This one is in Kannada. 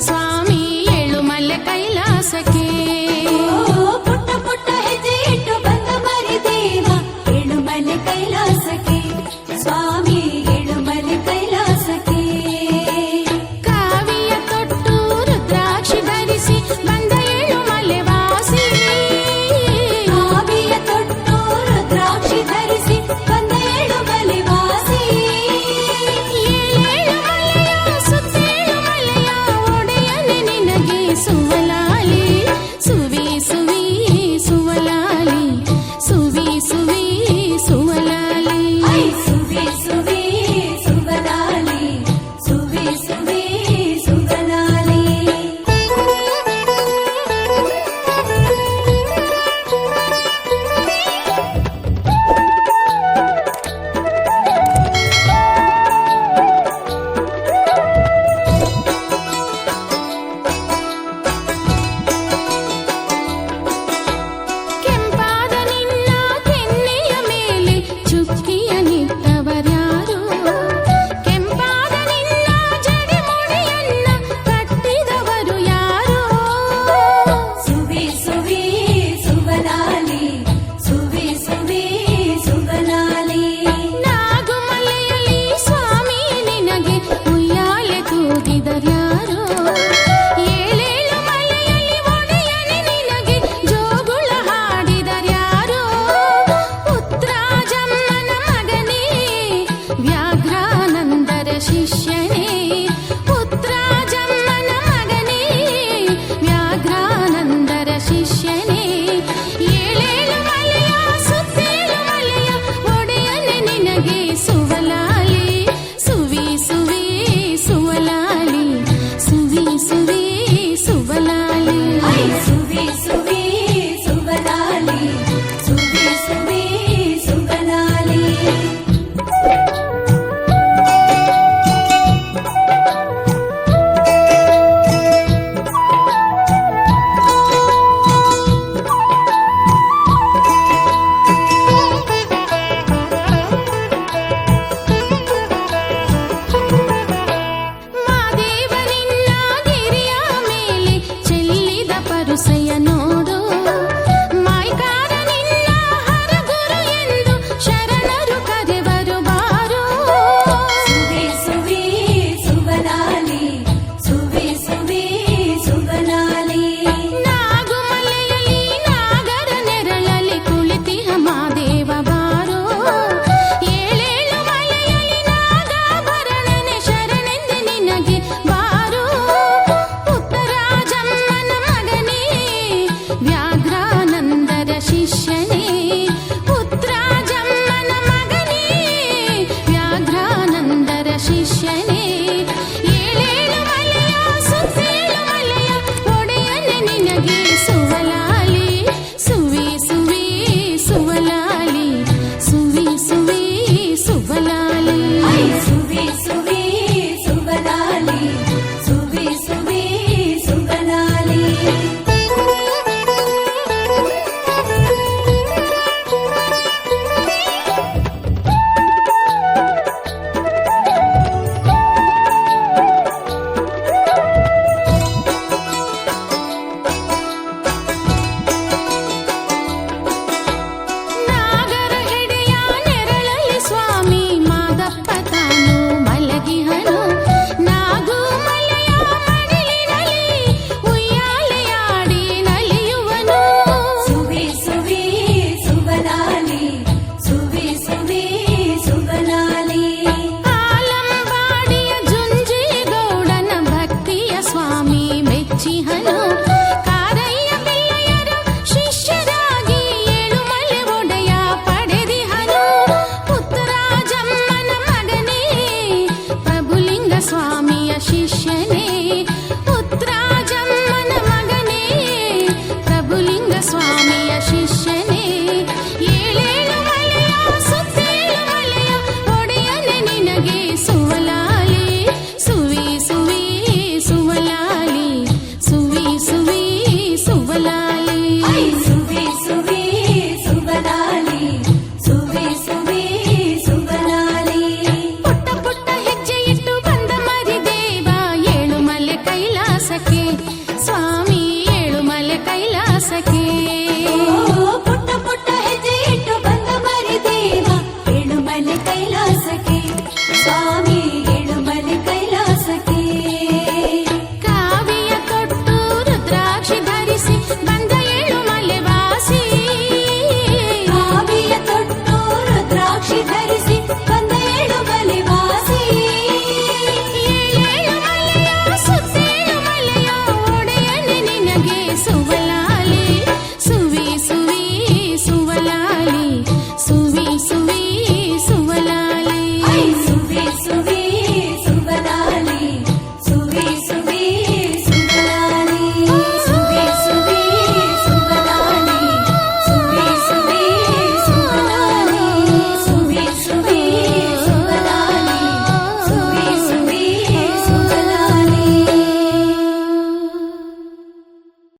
ಸ್ವಾಮಿ ಏಳುಮಲೆ ಕೈಲಾಸಕ್ಕೆ. ಪುಟ್ಟ ಪುಟ್ಟ ಹೆಜ್ಜೆ ಇಟ್ಟು ಬಂದ ಮರಿದೇವ ಏಳುಮಲೆ ಕೈಲಾಸಕ್ಕೆ. ಸ್ವಾಮಿ ಏಳುಮಲೆ ಕೈಲಾಸಕ್ಕೆ. ಕಾವಿಯ ತೊಟ್ಟು ರುದ್ರಾಕ್ಷಿ ಧರಿಸಿ ಬಂದ ಏಳುಮಲೆ ವಾಸಿ. ಕಾವಿಯ ತೊಟ್ಟು ರುದ್ರಾಕ್ಷಿ ಧರಿಸಿ ಬಂದ ಏಳುಮಲೆ ವಾಸಿ. ಏಳೇಳು ಮಲೆಯ ಸುತ್ತೇಳು ಮಲೆಯ ಒಡೆಯನೆ ನಿನಗೆ ಸುವಲಾಲಿ. ಸುವಿ ಸುವಿ ಸುವಲಾಲಿ, ಸುವಿ ಸುವಿ ಸುವಲಾಲಿ. ಸುವೆ ಸುವೆ ಸುವಲಾಲಿ, ಸುವೆ ಸುವೆ ಸುವಲಾಲಿ. ಕೆಂಪಾದ ನಿನ್ನ ಕೆನ್ನೆಯ ಮೇಲೆ ಚುಕ್ಕಿಯ ನಿಟ್ಟವರ್ಯಾರು? ಕೆಂಪಾದ ನಿನ್ನ ಜಡಿಮುಡಿಯನ್ನ ಕಟ್ಟಿದವರು ಯಾರು? ಸುವೆ ಸುವೆ ಸುವಲಾಲಿ, ಸುವೆ ಸುವೆ ಸುವಲಾಲಿ. ನಾಗುಮಲೆಯಲ್ಲಿ ಸ್ವಾಮಿ ನಿನಗೆ ಉಯ್ಯಾಲೆ ತೂಗಿದರ್ಯಾರು? ಏಳೇಳು ಮಲೆಯಲ್ಲಿ ಒಡೆಯನೆ ನಿನಗೆ ಜೋಗುಳ ಹಾಡಿದರ್ಯಾರು? ಉತ್ರಾಜಮ್ಮನ ಮಗನೇ ವ್ಯಾಘ್ರಾನಂದರ ಶಿಷ್ಯನೇ. ಉತ್ರಾಜಮ್ಮನ ಮಗನೇ ವ್ಯಾಘ್ರಾನಂದರ ಶಿಷ್ಯನೇ. ಏಳೇಳು ಮಲೆಯ ಸುತ್ತೇಳು ಮಲೆಯ ಒಡೆಯನೆ ನಿನಗೆ ಸುವಲಾಲಿ. ಸುವಿ ಸುವಿ ಸುವಲಾಲಿ, ಸುವಿ ಸುವಿ ಸುವಲಾಲಿ. ಸುವೆ ಸುವೆ ಸುವಲಾಲಿ, ಸುವೆ ಸುವೆ ಸುವಲಾಲಿ. ಮಾದೇವ ನಿನ್ನ ಗಿರಿಯ ಮೇಲೆ ಚೆಲ್ಲಿದ ಪರುಸೆಯ ನೋಡು. ಮಾಯ್ಕಾರ ನಿನ್ನ ಹರಗುರು ಎಂದು ಶರಣರು ಕರೆವರು ಬಾರು. ಸುವೆ ಸುವೆ ಸುವಲಾಲಿ, ಸುವೆ ಸುವೆ ಸುವಲಾಲಿ. ನಾಗುಮಲೆಯಲ್ಲಿ ನಾಗರ ನೆರಳಲ್ಲಿ ಕುಳಿತಿಹ ಮಾದೇವ ಬಾರು. ಏಳೇಳು ಮಲೆಯಲ್ಲಿ ನಾಗಾಭರಣನೆ ಶರಣೆಂದು ನಿನಗೆ ಬಾರು. ಉತ್ತರಾಜಮ್ಮನ ಮಗನೇ ವ್ಯಾಘ್ರಾನಂದರ ಶಿಷ್ಯನೇ. ಉತ್ತರಾಜಮ್ಮನ ಮಗನೇ ವ್ಯಾಘ್ರಾನಂದರ ಶಿಷ್ಯನೇ. ಏಳೇಳು ಮಲೆಯ ಸುತ್ತೇಳು ಮಲೆಯ ಒಡೆಯನೆ ನಿನಗೆ ಸುವಲಾಲಿ. ಸುವಿ ಸುವಿ ಸುವಲಾಲಿ, ಸುವಿ ಸುವಿ ಸುವಲಾಲಿ. ಸುವೆ ಸುವೆ ಸುವಲಾಲಿ, ಸುವೆ ಸುವೆ ಸುವಲಾಲಿ. ನಾಗರ ಹೆಡೆಯ ನೆರಳಲ್ಲಿ ಸ್ವಾಮಿ ಮಾದಪ್ಪ ತಾನು ಮಲಗಿಹನು. ನಾಗು ಮಲೆಯ ಮಡಿಲಿನಲ್ಲಿ ಉಯ್ಯಾಲೆಯಾಡಿ ನಲಿಯುವನು. ಸುವೆ ಸುವೆ ಸುವಲಾಲಿ, ಸುವೆ ಸುವೆ ಸುವಲಾಲಿ. ಆಲಂಬಾಡಿಯ ಜುಂಜೇಗೌಡನ ಭಕ್ತಿಯ ಸ್ವಾಮಿ ಮೆಚ್ಚಿಹನು. ಕಾರಯ್ಯ ಪಿಳ್ಳೆಯರ ಶಿಷ್ಯರಾಗಿ ಏಳುಮಲೆ ಒಡೆಯ ಪಡೆದಿಹನು. ಉತ್ತರಾಜಮ್ಮನ ಮಗನೇ ಪ್ರಭುಲಿಂಗ ಸ್ವಾಮಿಯ ಶಿಷ್ಯನೇ. ಉತ್ತರಾಜಮ್ಮನ ಮಗನೇ ಪ್ರಭುಲಿಂಗ ಸ್ವಾಮಿಯ ಶಿಷ್ಯನೇ. ಏಳೇಳು ಮಲೆಯ ಸುತ್ತೇಳು ಮಲೆಯ ಒಡೆಯನೆ ನಿನಗೆ ಸುವಲಾಲಿ. ಸುವಿ ಸುವಿ ಸುವಲಾಲಿ, ಸುವಿ ಸುವಿ ಸುವಲಾಲಿ. ಸುವೆ ಸುವೆ ಸುವಲಾಲಿ, ಸುವೆ ಸುವೆ ಸುವಲಾಲಿ. ಪುಟ್ಟ ಪುಟ್ಟ ಹೆಜ್ಜೆ ಇಟ್ಟು ಬಂದ ಮರಿದೆ ಸ್ವಾಮಿ